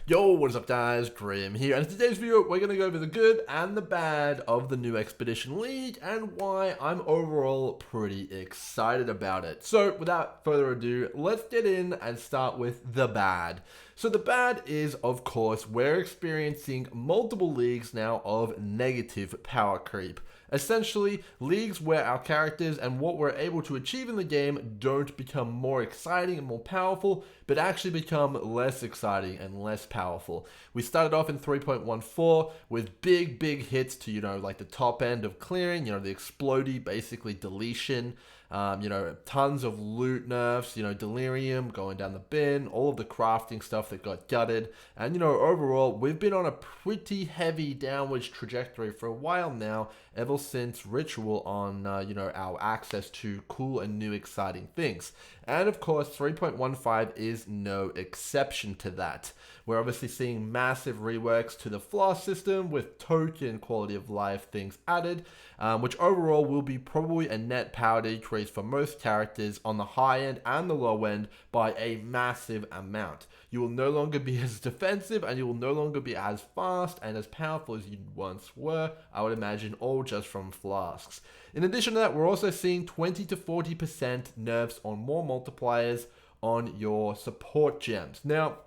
Yo, what is up guys, Grim here, and in today's video we're going to go over the good and the bad of the new Expedition League and why I'm overall pretty excited about it. So without further ado, let's get in and start with the bad. So the bad is, of course, we're experiencing multiple leagues now of negative power creep. Essentially, leagues where our characters and what we're able to achieve in the game don't become more exciting and more powerful, but actually become less exciting and less powerful. We started off in 3.14 with big hits to, like the top end of clearing, the explodey, basically deletion, tons of loot nerfs, delirium going down the bin, all of the crafting stuff that got gutted. And, overall, we've been on a pretty heavy downwards trajectory for a while now, ever since Ritual on, our access to cool and new exciting things. And of course, 3.15 is no exception to that. We're obviously seeing massive reworks to the floss system with token quality of life things added, which overall will be probably a net power decrease for most characters on the high end and the low end by a massive amount. You will no longer be as defensive and you will no longer be as fast and as powerful as you once were, I would imagine, all just from flasks. In addition to that, we're also seeing 20 to 40% nerfs on more multipliers on your support gems. Now,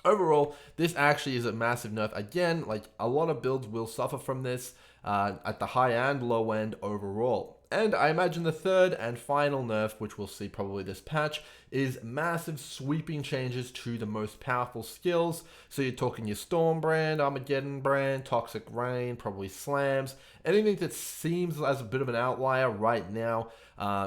overall, this actually is a massive nerf. Again, like a lot of builds will suffer from this at the high and low end overall. And I imagine the third and final nerf, which we'll see probably this patch, is massive sweeping changes to the most powerful skills. So you're talking your Storm brand, Armageddon brand, Toxic Rain, probably Slams. Anything that seems as a bit of an outlier right now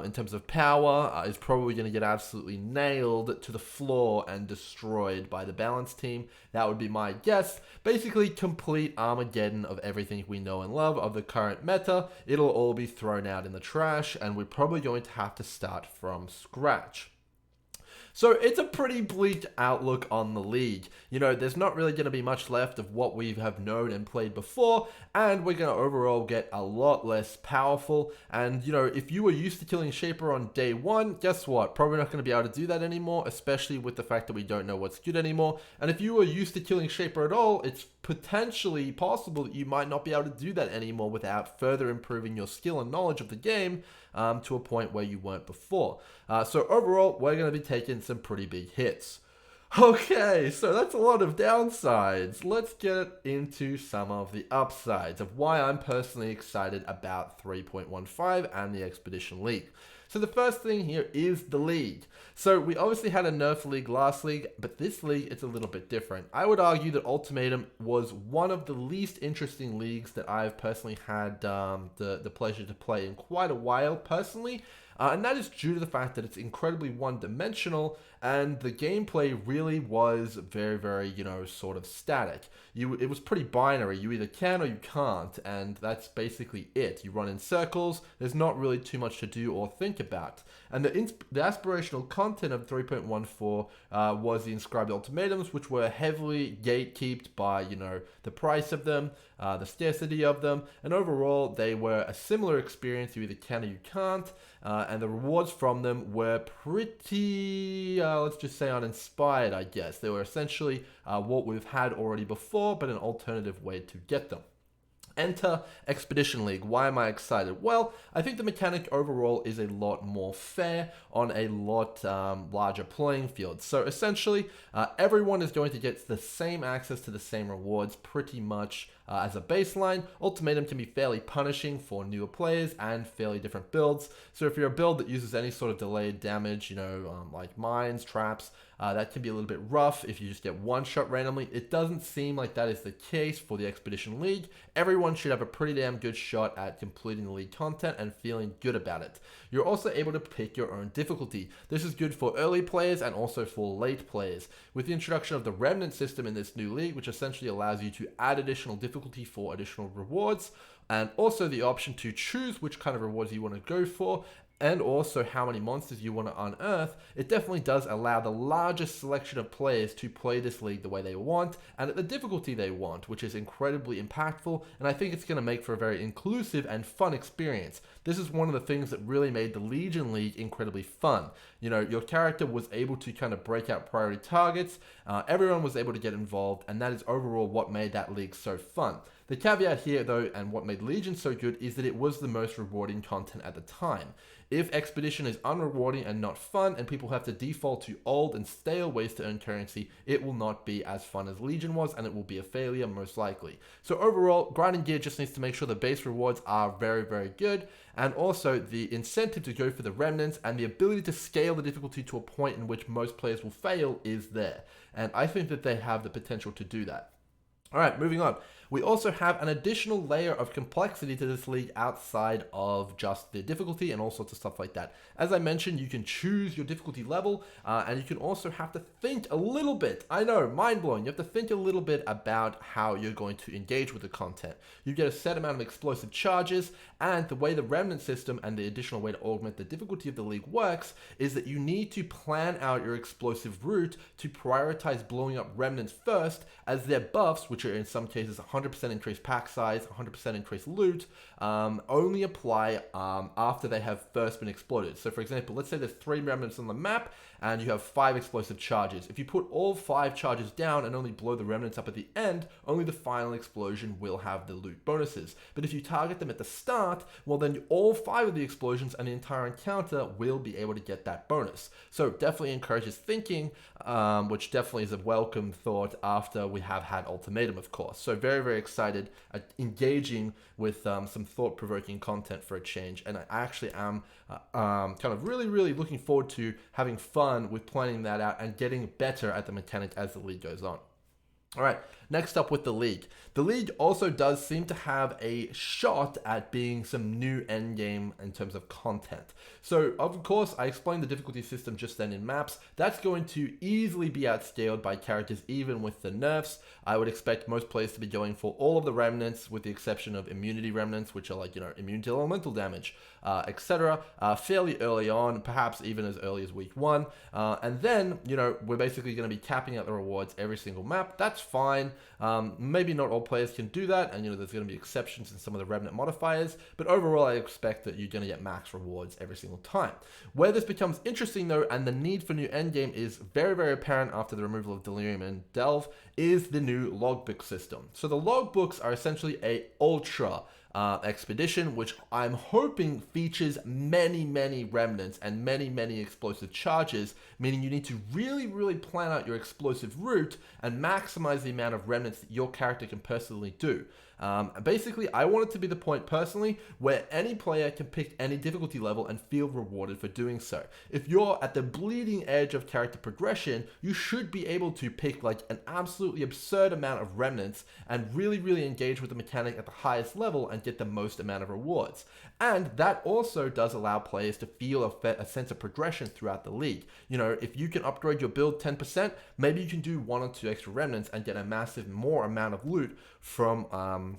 in terms of power is probably going to get absolutely nailed to the floor and destroyed by the balance team. That would be my guess. Basically, complete Armageddon of everything we know and love of the current meta. It'll all be thrown out in the trash, and we're probably going to have to start from scratch. So it's a pretty bleak outlook on the league. There's not really going to be much left of what we have known and played before, and we're going to overall get a lot less powerful. And, if you were used to killing Shaper on day one, guess what? Probably not going to be able to do that anymore, especially with the fact that we don't know what's good anymore. And if you were used to killing Shaper at all, it's potentially possible that you might not be able to do that anymore without further improving your skill and knowledge of the game to a point where you weren't before. So overall, we're going to be taking some pretty big hits. Okay, so that's a lot of downsides. Let's get into some of the upsides of why I'm personally excited about 3.15 and the Expedition League. So the first thing here is the league. So we obviously had a nerf league last league, but this league it's a little bit different. I would argue that Ultimatum was one of the least interesting leagues that I've personally had the pleasure to play in quite a while personally. And that is due to the fact that it's incredibly one-dimensional and the gameplay really was very, sort of static. It was pretty binary. You either can or you can't, and that's basically it. You run in circles. There's not really too much to do or think about. And the aspirational content of 3.14 was the inscribed ultimatums, which were heavily gatekept by, the price of them, the scarcity of them, and overall they were a similar experience. You either can or you can't. And the rewards from them were pretty, let's just say, uninspired, I guess. They were essentially what we've had already before, but an alternative way to get them. Enter Expedition League. Why am I excited? Well, I think the mechanic overall is a lot more fair on a lot larger playing field. So essentially, everyone is going to get the same access to the same rewards pretty much as a baseline. Ultimatum can be fairly punishing for newer players and fairly different builds. So if you're a build that uses any sort of delayed damage, like mines, traps, that can be a little bit rough if you just get one shot randomly. It doesn't seem like that is the case for the Expedition League. Everyone should have a pretty damn good shot at completing the league content and feeling good about it. You're also able to pick your own difficulty. This is good for early players and also for late players. With the introduction of the Remnant system in this new league, which essentially allows you to add additional difficulty for additional rewards, and also the option to choose which kind of rewards you want to go for, and also how many monsters you want to unearth, it definitely does allow the largest selection of players to play this league the way they want and at the difficulty they want, which is incredibly impactful, and I think it's going to make for a very inclusive and fun experience. This is one of the things that really made the Legion League incredibly fun. You know, your character was able to kind of break out priority targets, everyone was able to get involved, and that is overall what made that league so fun. The caveat here, though, and what made Legion so good, is that it was the most rewarding content at the time. If Expedition is unrewarding and not fun, and people have to default to old and stale ways to earn currency, it will not be as fun as Legion was, and it will be a failure most likely. So overall, Grinding Gear just needs to make sure the base rewards are very, very good, and also the incentive to go for the remnants and the ability to scale the difficulty to a point in which most players will fail is there. And I think that they have the potential to do that. All right, moving on. We also have an additional layer of complexity to this league outside of just the difficulty and all sorts of stuff like that. As I mentioned, you can choose your difficulty level, and you can also have to think a little bit. I know, mind-blowing. You have to think a little bit about how you're going to engage with the content. You get a set amount of explosive charges, and the way the remnant system and the additional way to augment the difficulty of the league works is that you need to plan out your explosive route to prioritize blowing up remnants first, as their buffs, which are in some cases 100% increased pack size, 100% increased loot, only apply after they have first been exploded. So for example, let's say there's 3 remnants on the map and you have 5 explosive charges. If you put all 5 charges down and only blow the remnants up at the end, only the final explosion will have the loot bonuses. But if you target them at the start, well then all 5 of the explosions and the entire encounter will be able to get that bonus. So definitely encourages thinking, which definitely is a welcome thought after we have had Ultimatum, of course. So very, very excited at engaging with some thought-provoking content for a change, and I actually am kind of really looking forward to having fun with planning that out and getting better at the mechanic as the league goes on. All right, next up with the league. The league also does seem to have a shot at being some new endgame in terms of content. So, of course, I explained the difficulty system just then in maps. That's going to easily be outscaled by characters even with the nerfs. I would expect most players to be going for all of the remnants with the exception of immunity remnants, which are like, you know, immune to elemental damage, etc. Fairly early on, perhaps even as early as week 1. And then, you know, we're basically going to be capping out the rewards every single map. That's fine. Maybe not all players can do that, and you know there's going to be exceptions in some of the remnant modifiers, but overall I expect that you're going to get max rewards every single time. Where this becomes interesting though, and the need for new endgame is very, very apparent after the removal of Delirium and Delve, is the new logbook system. So the logbooks are essentially a ultra expedition, which I'm hoping features many remnants and many explosive charges, meaning you need to really plan out your explosive route and maximize the amount of remnants that your character can personally do. Basically, I want it to be the point personally where any player can pick any difficulty level and feel rewarded for doing so. If you're at the bleeding edge of character progression, you should be able to pick like an absolutely absurd amount of remnants and really engage with the mechanic at the highest level and get the most amount of rewards. And that also does allow players to feel a sense of progression throughout the league. You know, if you can upgrade your build 10%, maybe you can do 1 or 2 extra remnants and get a massive more amount of loot from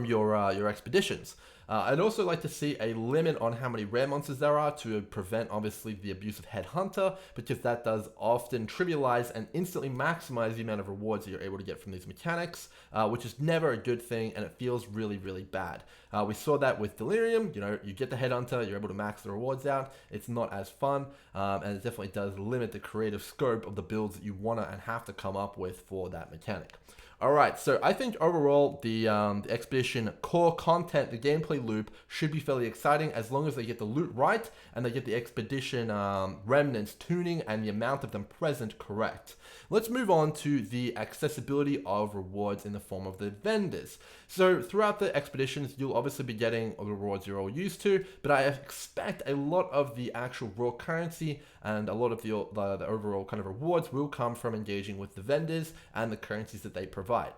your expeditions. I'd also like to see a limit on how many rare monsters there are to prevent, obviously, the abuse of Headhunter, because that does often trivialize and instantly maximize the amount of rewards that you're able to get from these mechanics, which is never a good thing, and it feels really bad. We saw that with Delirium. You know, you get the Headhunter, you're able to max the rewards out. It's not as fun, and it definitely does limit the creative scope of the builds that you want to and have to come up with for that mechanic. Alright, so I think overall the Expedition core content, the gameplay loop, should be fairly exciting as long as they get the loot right and they get the Expedition remnants tuning and the amount of them present correct. Let's move on to the accessibility of rewards in the form of the vendors. So throughout the expeditions, you'll obviously be getting the rewards you're all used to, but I expect a lot of the actual raw currency and a lot of the overall kind of rewards will come from engaging with the vendors and the currencies that they provide.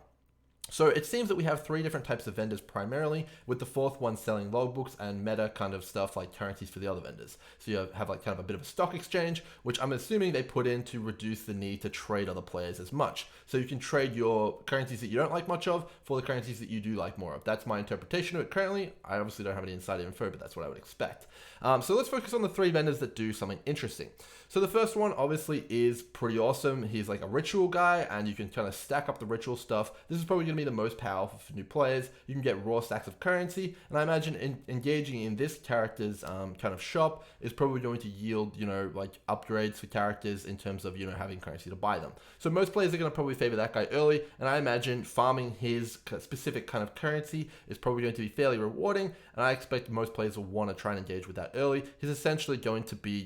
So it seems that we have three different types of vendors primarily, with the fourth one selling logbooks and meta kind of stuff like currencies for the other vendors. So you have like kind of a bit of a stock exchange, which I'm assuming they put in to reduce the need to trade other players as much. So you can trade your currencies that you don't like much of for the currencies that you do like more of. That's my interpretation of it currently. I obviously don't have any insider info, but that's what I would expect. So let's focus on the three vendors that do something interesting. So the first one obviously is pretty awesome. He's like a ritual guy, and you can kind of stack up the ritual stuff. This is probably going to be the most powerful for new players. You can get raw stacks of currency, and I imagine engaging in this character's kind of shop is probably going to yield, like upgrades for characters in terms of, having currency to buy them. So most players are going to probably favor that guy early, and I imagine farming his specific kind of currency is probably going to be fairly rewarding, and I expect most players will want to try and engage with that early. He's essentially going to be,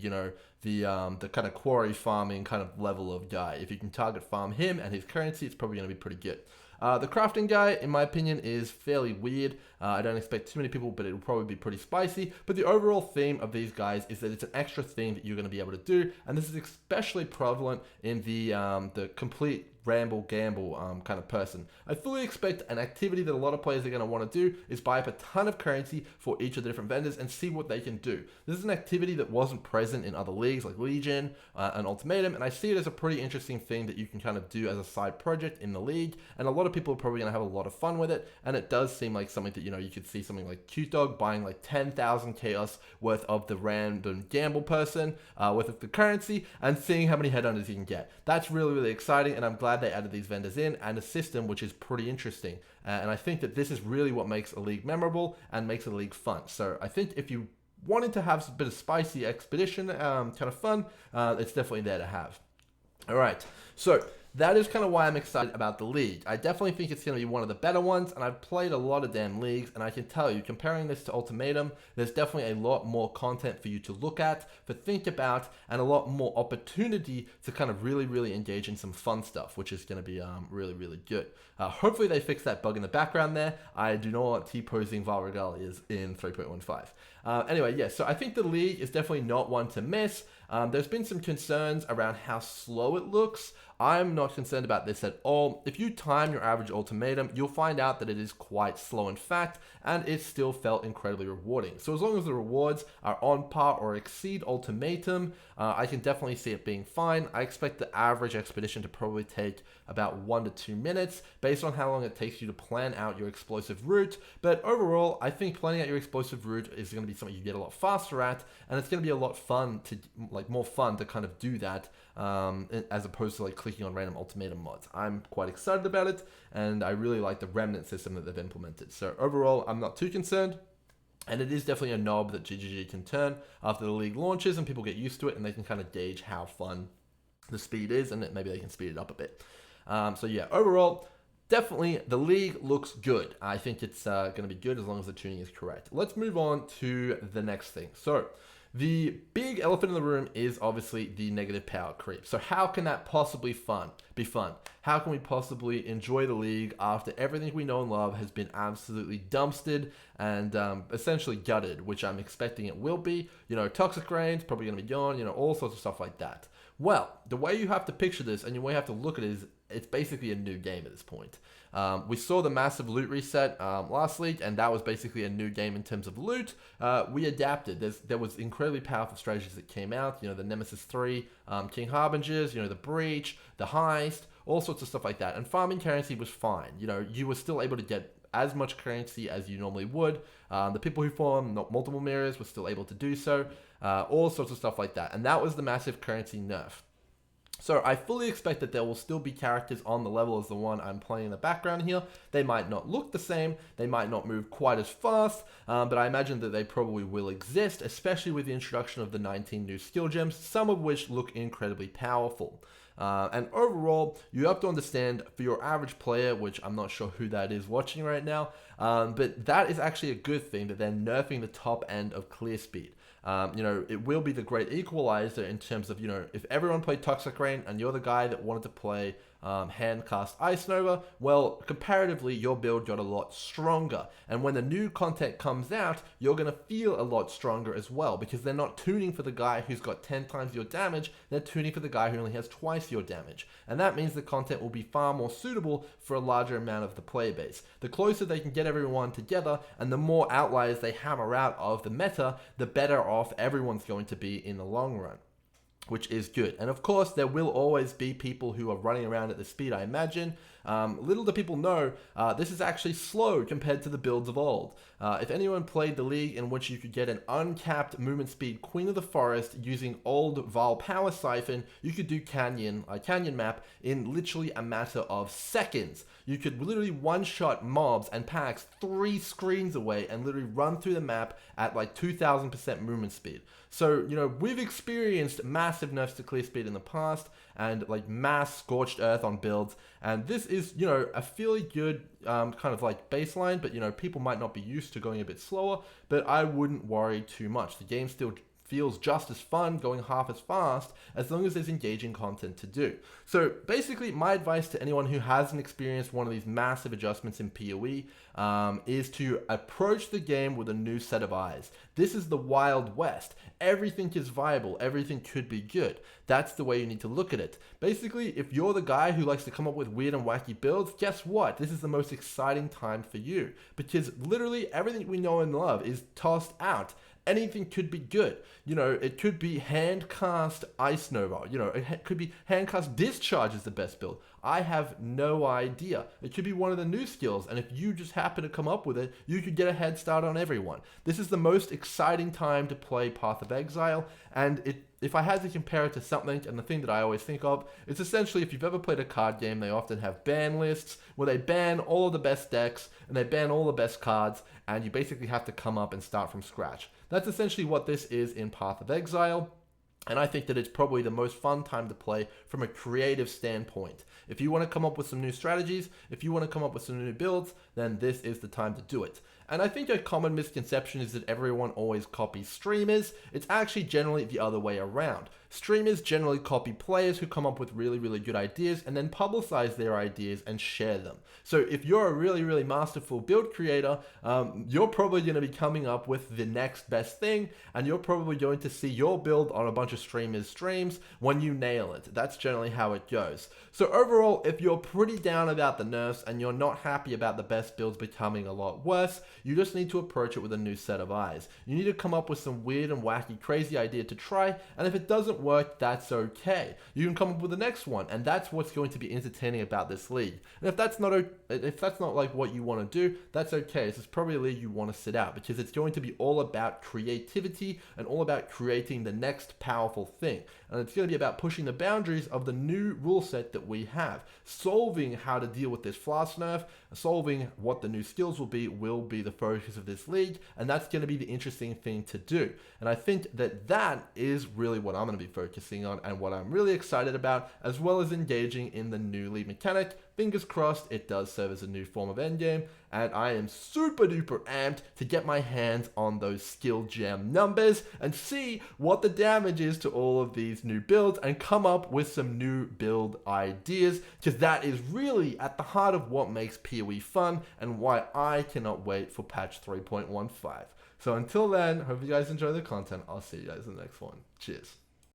the kind of quarry farming kind of level of guy. If you can target farm him and his currency, it's probably going to be pretty good. The crafting guy, in my opinion, is fairly weird. I don't expect too many people, but it'll probably be pretty spicy. But the overall theme of these guys is that it's an extra thing that you're going to be able to do, and this is especially prevalent in the complete ramble gamble kind of person. I fully expect an activity that a lot of players are going to want to do is buy up a ton of currency for each of the different vendors and see what they can do. This is an activity that wasn't present in other leagues like Legion and Ultimatum, and I see it as a pretty interesting thing that you can kind of do as a side project in the league, and a lot of people are probably going to have a lot of fun with it, and it does seem like something that, you could see something like Cute Dog buying like 10,000 chaos worth of the random gamble person worth of the currency and seeing how many headhunters you can get. That's really, really exciting, and I'm glad they added these vendors in, and a system which is pretty interesting. And I think that this is really what makes a league memorable and makes a league fun. So I think if you wanted to have a bit of spicy expedition kind of fun, it's definitely there to have. All right, so that is kind of why I'm excited about the league. I definitely think it's going to be one of the better ones, and I've played a lot of damn leagues, and I can tell you, comparing this to Ultimatum, there's definitely a lot more content for you to look at, for think about, and a lot more opportunity to kind of really, really engage in some fun stuff, which is going to be really, really good. Hopefully they fix that bug in the background there. I do not want T-posing Valregalias in 3.15. Anyway, yeah, so I think the league is definitely not one to miss. There's been some concerns around how slow it looks. I'm not concerned about this at all. If you time your average Ultimatum, you'll find out that it is quite slow in fact, and it still felt incredibly rewarding. So as long as the rewards are on par or exceed Ultimatum, I can definitely see it being fine. I expect the average expedition to probably take about 1 to 2 minutes based on how long it takes you to plan out your explosive route. But overall, I think planning out your explosive route is going to be something you get a lot faster at, and it's going to be a lot more fun to kind of do that as opposed to like clicking on random Ultimatum mods. I'm quite excited about it, and I really like the remnant system that they've implemented. So overall, I'm not too concerned. And it is definitely a knob that GGG can turn after the league launches and people get used to it, and they can kind of gauge how fun the speed is, and maybe they can speed it up a bit. So yeah, overall, definitely the league looks good. I think it's going to be good as long as the tuning is correct. Let's move on to the next thing. So the big elephant in the room is obviously the negative power creep. So how can that possibly be fun? How can we possibly enjoy the league after everything we know and love has been absolutely dumpstered and essentially gutted, which I'm expecting it will be? Toxic Rain's probably going to be gone, all sorts of stuff like that. Well, the way you have to picture this and the way you have to look at it is it's basically a new game at this point. We saw the massive loot reset last league, and that was basically a new game in terms of loot. We adapted. There was incredibly powerful strategies that came out. The Nemesis 3, King Harbingers, the Breach, the Heist, all sorts of stuff like that. And farming currency was fine. You were still able to get as much currency as you normally would. The people who farm multiple mirrors were still able to do so. All sorts of stuff like that. And that was the massive currency nerf. So I fully expect that there will still be characters on the level as the one I'm playing in the background here. They might not look the same, they might not move quite as fast, but I imagine that they probably will exist, especially with the introduction of the 19 new skill gems, some of which look incredibly powerful. And overall, you have to understand, for your average player, which I'm not sure who that is watching right now, but that is actually a good thing that they're nerfing the top end of clear speed. It will be the great equalizer in terms of, if everyone played Toxic Rain and you're the guy that wanted to play hand cast Ice Nova, well, comparatively, your build got a lot stronger. And when the new content comes out, you're going to feel a lot stronger as well, because they're not tuning for the guy who's got 10 times your damage, they're tuning for the guy who only has twice your damage. And that means the content will be far more suitable for a larger amount of the player base. The closer they can get everyone together, and the more outliers they hammer out of the meta, the better off everyone's going to be in the long run, which is good. And of course, there will always be people who are running around at the speed I imagine. Little do people know, this is actually slow compared to the builds of old. If anyone played the league in which you could get an uncapped movement speed Queen of the Forest using old Val Power Siphon, you could do Canyon map in literally a matter of seconds. You could literally one-shot mobs and packs 3 screens away and literally run through the map at like 2000% movement speed. So, you know, we've experienced massive nerfs to clear speed in the past and like mass scorched earth on builds. And this is, you know, a fairly good kind of like baseline, but, you know, people might not be used to going a bit slower, but I wouldn't worry too much. The game still feels just as fun going half as fast as long as there's engaging content to do. So basically, my advice to anyone who hasn't experienced one of these massive adjustments in PoE is to approach the game with a new set of eyes. This is the Wild West. Everything is viable. Everything could be good. That's the way you need to look at it. Basically, if you're the guy who likes to come up with weird and wacky builds, guess what? This is the most exciting time for you, because literally everything we know and love is tossed out. Anything could be good. You know, it could be hand cast Ice Nova. You know, it could be hand cast Discharge is the best build. I have no idea. It could be one of the new skills, and if you just happen to come up with it, you could get a head start on everyone. This is the most exciting time to play Path of Exile, and if I had to compare it to something, and the thing that I always think of, it's essentially if you've ever played a card game, they often have ban lists where they ban all of the best decks and they ban all the best cards, and you basically have to come up and start from scratch. That's essentially what this is in Path of Exile. And I think that it's probably the most fun time to play from a creative standpoint. If you want to come up with some new strategies, if you want to come up with some new builds, then this is the time to do it. And I think a common misconception is that everyone always copies streamers. It's actually generally the other way around. Streamers generally copy players who come up with really, really good ideas and then publicize their ideas and share them. So if you're a really, really masterful build creator, you're probably going to be coming up with the next best thing, and you're probably going to see your build on a bunch of streamers' streams when you nail it. That's generally how it goes. So overall, if you're pretty down about the nerfs and you're not happy about the best builds becoming a lot worse, you just need to approach it with a new set of eyes. You need to come up with some weird and wacky, crazy idea to try, and if it doesn't work, that's okay. You can come up with the next one, and that's what's going to be entertaining about this league. And if that's not like what you want to do, that's okay. This is probably a league you want to sit out, because it's going to be all about creativity and all about creating the next powerful thing. And it's going to be about pushing the boundaries of the new rule set that we have, solving how to deal with this flash nerf, solving what the new skills will be the focus of this league, and that's going to be the interesting thing to do. And I think that that is really what I'm going to be focusing on and what I'm really excited about, as well as engaging in the new league mechanic. Fingers crossed it does serve as a new form of endgame, and I am super duper amped to get my hands on those skill gem numbers and see what the damage is to all of these new builds and come up with some new build ideas, because that is really at the heart of what makes PoE fun and why I cannot wait for patch 3.15. So until then, hope you guys enjoy the content. I'll see you guys in the next one. Cheers.